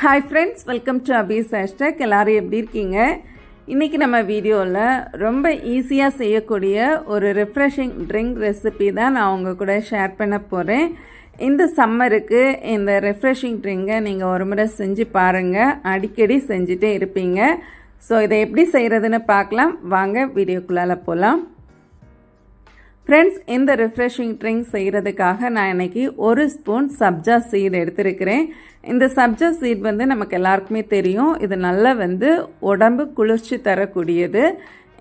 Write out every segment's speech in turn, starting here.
Hi friends, welcome to Abhi's Hashtag. எல்லாரும் எப்படி இருக்கீங்க? இன்னைக்கு நம்ம வீடியோவில் ரொம்ப ஈஸியாக செய்யக்கூடிய ஒரு ரெஃப்ரெஷிங் ட்ரிங்க் ரெசிபி தான் நான் உங்க கூட ஷேர் பண்ண போகிறேன். இந்த சம்மருக்கு இந்த ரெஃப்ரெஷிங் ட்ரிங்கை நீங்கள் ஒரு முறை செஞ்சு பாருங்கள், அடிக்கடி செஞ்சுட்டே இருப்பீங்க. ஸோ இதை எப்படி செய்கிறதுன்னு பார்க்கலாம், வாங்க வீடியோக்குள்ளால போகலாம். ஃப்ரெண்ட்ஸ், இந்த ரெஃப்ரெஷிங் ட்ரிங்க் செய்கிறதுக்காக நான் இன்னைக்கு 1 ஸ்பூன் சப்ஜா சீட் எடுத்திருக்கிறேன். இந்த சப்ஜா சீட் நமக்கு எல்லாருக்குமே தெரியும், இது நல்லா உடம்பு குளிர்ச்சி தரக்கூடியது.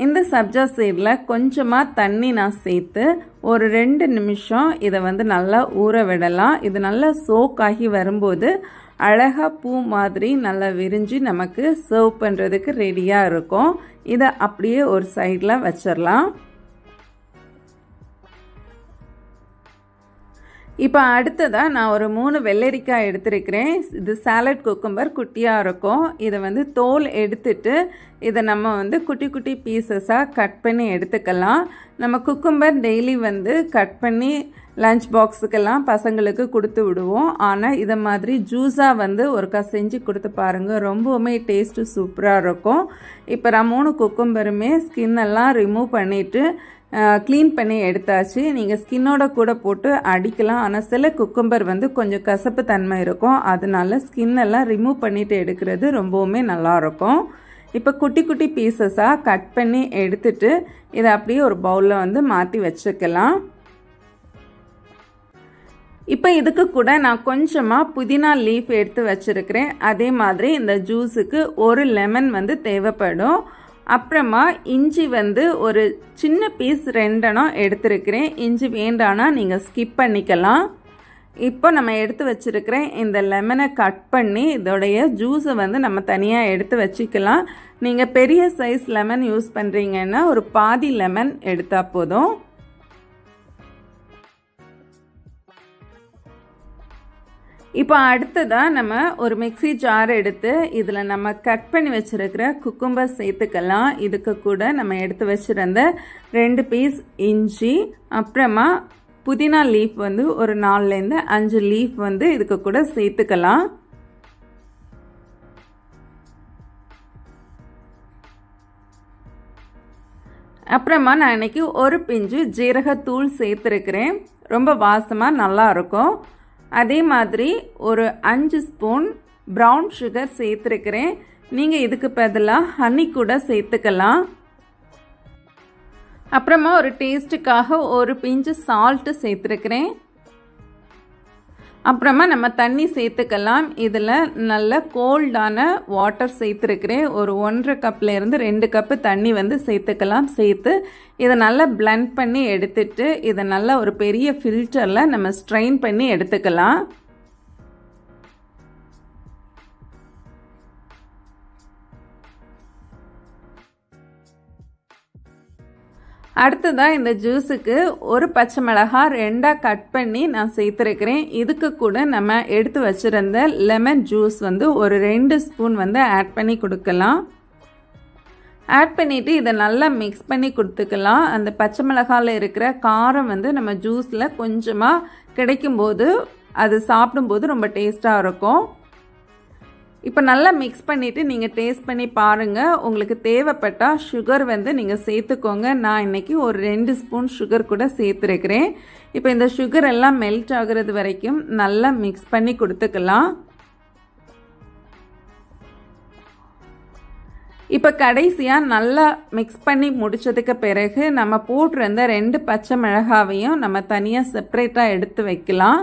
இந்த சப்ஜா சீடில் கொஞ்சமாக தண்ணி நான் சேர்த்து ஒரு 2 நிமிஷம் இதை நல்லா ஊற விடலாம். இது நல்லா சோக் ஆகி வரும்போது அழகாக பூ மாதிரி நல்லா விரிஞ்சு நமக்கு சர்வ் பண்ணுறதுக்கு ரெடியாக இருக்கும். இதை அப்படியே ஒரு சைடில் வச்சிடலாம். இப்போ அடுத்ததாக நான் ஒரு 3 வெள்ளரிக்காய் எடுத்திருக்கிறேன். இது சாலட் குக்கும்பர், குட்டியாக இருக்கும். இதை தோல் எடுத்துட்டு இதை நம்ம குட்டி குட்டி பீசஸாக கட் பண்ணி எடுத்துக்கலாம். நம்ம குக்கும்பர் டெய்லி கட் பண்ணி லஞ்ச் பாக்ஸுக்கெல்லாம் பசங்களுக்கு கொடுத்து விடுவோம். ஆனால் இதை மாதிரி ஜூஸாக ஒருக்கா செஞ்சு கொடுத்து பாருங்கள், ரொம்பவுமே டேஸ்ட்டு சூப்பராக இருக்கும். இப்போ நான் 3 குக்கும்பருமே ஸ்கின்னெல்லாம் ரிமூவ் பண்ணிவிட்டு க்ளீன் பண்ணி எடுத்தாச்சு. நீங்கள் ஸ்கின்னோட கூட போட்டு அடிக்கலாம். ஆனால் சில குக்கும்பர் கொஞ்சம் கசப்பு தன்மை இருக்கும், அதனால ஸ்கின்னெல்லாம் ரிமூவ் பண்ணிட்டு எடுக்கிறது ரொம்பவுமே நல்லாயிருக்கும். இப்போ குட்டி குட்டி பீசஸாக கட் பண்ணி எடுத்துட்டு இதை அப்படியே ஒரு பவுலில் மாற்றி வச்சுக்கலாம். இப்போ இதுக்கு கூட நான் கொஞ்சமாக புதினா லீஃப் எடுத்து வச்சுருக்கிறேன். அதே மாதிரி இந்த ஜூஸுக்கு ஒரு லெமன் தேவைப்படும். அப்புறமா இஞ்சி ஒரு சின்ன பீஸ் 2 எடுத்துருக்கிறேன். இஞ்சி வேண்டானா நீங்கள் ஸ்கிப் பண்ணிக்கலாம். இப்போ நம்ம எடுத்து வச்சிருக்கிற இந்த லெமனை கட் பண்ணி இதோடைய ஜூஸை நம்ம தனியாக எடுத்து வச்சுக்கலாம். நீங்கள் பெரிய சைஸ் லெமன் யூஸ் பண்ணுறீங்கன்னா ஒரு பாதி லெமன் எடுத்தால் போதும். இப்போ அடுத்ததாக நம்ம ஒரு மிக்ஸி ஜார் எடுத்து இதில் நம்ம கட் பண்ணி வச்சுருக்கிற குக்கும்பர் சேர்த்துக்கலாம். இதுக்கு கூட நம்ம எடுத்து வச்சுருந்த 2 பீஸ் இஞ்சி, அப்புறமா புதினா லீஃப் ஒரு 4லேருந்து 5 லீஃப் இதுக்கு கூட சேர்த்துக்கலாம். அப்புறமா நான் இன்னைக்கு ஒரு பிஞ்சு ஜீரகத்தூள் சேர்த்துருக்கிறேன், ரொம்ப வாசமாக நல்லா இருக்கும். அதே மாதிரி ஒரு 5 ஸ்பூன் ப்ரௌன் சுகர் சேர்த்துருக்கிறேன். நீங்கள் இதுக்கு பதிலாக ஹனி கூட சேர்த்துக்கலாம். அப்புறமா ஒரு டேஸ்ட்டுக்காக ஒரு பிஞ்சு சால்ட்டு சேர்த்துருக்கிறேன். அப்புறமா நம்ம தண்ணி சேர்த்துக்கலாம். இதில் நல்ல கோல்டான வாட்டர் சேர்த்துருக்கிறேன். ஒரு 1.5 கப்லேருந்து 2 கப்பு தண்ணி சேர்த்துக்கலாம். சேர்த்து இதை நல்லா பிளெண்ட் பண்ணி எடுத்துட்டு இதை நல்லா ஒரு பெரிய ஃபில்டரில் நம்ம ஸ்ட்ரெயின் பண்ணி எடுத்துக்கலாம். அடுத்ததாக இந்த ஜூஸுக்கு ஒரு பச்சை மிளகாய் 2 கட் பண்ணி நான் சேர்த்துருக்கிறேன். இதுக்கு கூட நம்ம எடுத்து வச்சுருந்த லெமன் ஜூஸ் ஒரு 2 ஸ்பூன் ஆட் பண்ணி கொடுக்கலாம். ஆட் பண்ணிவிட்டு இதை நல்லா மிக்ஸ் பண்ணி கொடுத்துக்கலாம். அந்த பச்சை மிளகாயில் இருக்கிற காரம் நம்ம ஜூஸில் கொஞ்சமாக கிடைக்கும்போது அது சாப்பிடும்போது ரொம்ப டேஸ்ட்டாக இருக்கும். இப்போ நல்லா மிக்ஸ் பண்ணிவிட்டு நீங்கள் டேஸ்ட் பண்ணி பாருங்கள். உங்களுக்கு தேவைப்பட்டால் சுகர் நீங்கள் சேர்த்துக்கோங்க. நான் இன்றைக்கி ஒரு 2 ஸ்பூன் சுகர் கூட சேர்த்துருக்கிறேன். இப்போ இந்த சுகர் எல்லாம் மெல்ட் ஆகுறது வரைக்கும் நல்லா மிக்ஸ் பண்ணி கொடுத்துக்கலாம். இப்போ கடைசியாக நல்லா மிக்ஸ் பண்ணி முடித்ததுக்கு பிறகு நம்ம போட்டிருந்த 2 பச்சை மிளகாவையும் நம்ம தனியாக செப்பரேட்டாக எடுத்து வைக்கலாம்.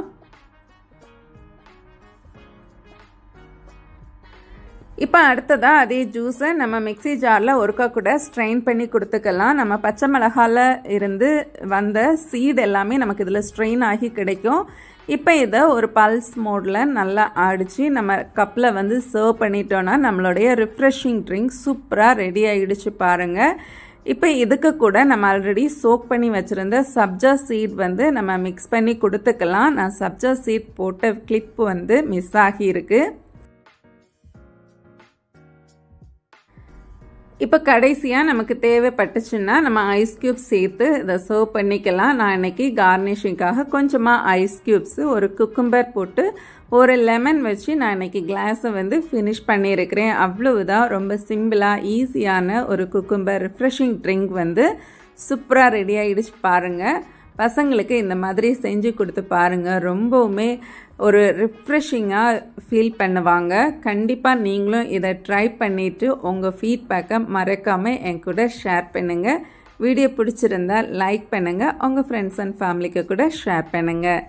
இப்போ அடுத்ததாக அதே ஜூஸை நம்ம மிக்ஸி ஜாரில் ஒருக்கா கூட ஸ்ட்ரெயின் பண்ணி கொடுத்துக்கலாம். நம்ம பச்சை மிளகாயில் இருந்து வந்த சீட் எல்லாமே நமக்கு இதில் ஸ்ட்ரெயின் ஆகி கிடைக்கும். இப்போ இதை ஒரு பல்ஸ் மோடில் நல்லா அடித்து நம்ம கப்பில் சர்வ் பண்ணிட்டோன்னா நம்மளுடைய ரிஃப்ரெஷிங் ட்ரிங்க் சூப்பராக ரெடி ஆகிடுச்சு பாருங்கள். இப்போ இதுக்கு கூட நம்ம ஆல்ரெடி சோக் பண்ணி வச்சுருந்த சப்ஜா சீட் நம்ம மிக்ஸ் பண்ணி கொடுத்துக்கலாம். நான் சப்ஜா சீட் போட்ட கிளிப்பு மிஸ் ஆகியிருக்கு. இப்போ கடைசியாக நமக்கு தேவைப்பட்டுச்சுன்னா நம்ம ஐஸ் க்யூப்ஸ் சேர்த்து இதை சர்வ் பண்ணிக்கலாம். நான் இன்னைக்கு கார்னிஷிங்காக கொஞ்சமாக ஐஸ் க்யூப்ஸு ஒரு குக்கும்பர் போட்டு ஒரு லெமன் வச்சு நான் இன்னைக்கு கிளாஸை வந்து ஃபினிஷ் பண்ணியிருக்கிறேன். அவ்வளவுதான். ரொம்ப சிம்பிளாக ஈஸியான ஒரு குக்கும்பர் ரிஃப்ரெஷிங் ட்ரிங்க் வந்து சூப்பராக ரெடி ஆகிடுச்சு பாருங்கள். பசங்களுக்கு இந்த மாதிரி செஞ்சு கொடுத்து பாருங்கள். ரொம்பவுமே ஒரு ரிஃப்ரெஷிங்காக ஃபீல் பண்ணுவாங்க. கண்டிப்பாக நீங்களும் இதை ட்ரை பண்ணிவிட்டு உங்கள் ஃபீட்பேக்கை மறக்காமல் என் கூட ஷேர் பண்ணுங்கள். வீடியோ பிடிச்சிருந்தால் லைக் பண்ணுங்கள். உங்கள் ஃப்ரெண்ட்ஸ் அண்ட் ஃபேமிலிக்கு கூட ஷேர் பண்ணுங்கள்.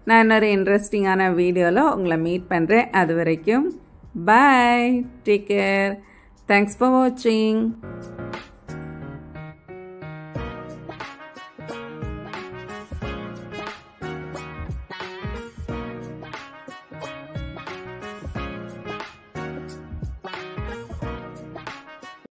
நான் இன்னொரு இன்ட்ரெஸ்டிங்கான வீடியோவில் உங்களை மீட் பண்ணுறேன். அது வரைக்கும் பாய், டேக் கேர், தேங்க்ஸ் ஃபார் வாட்சிங்.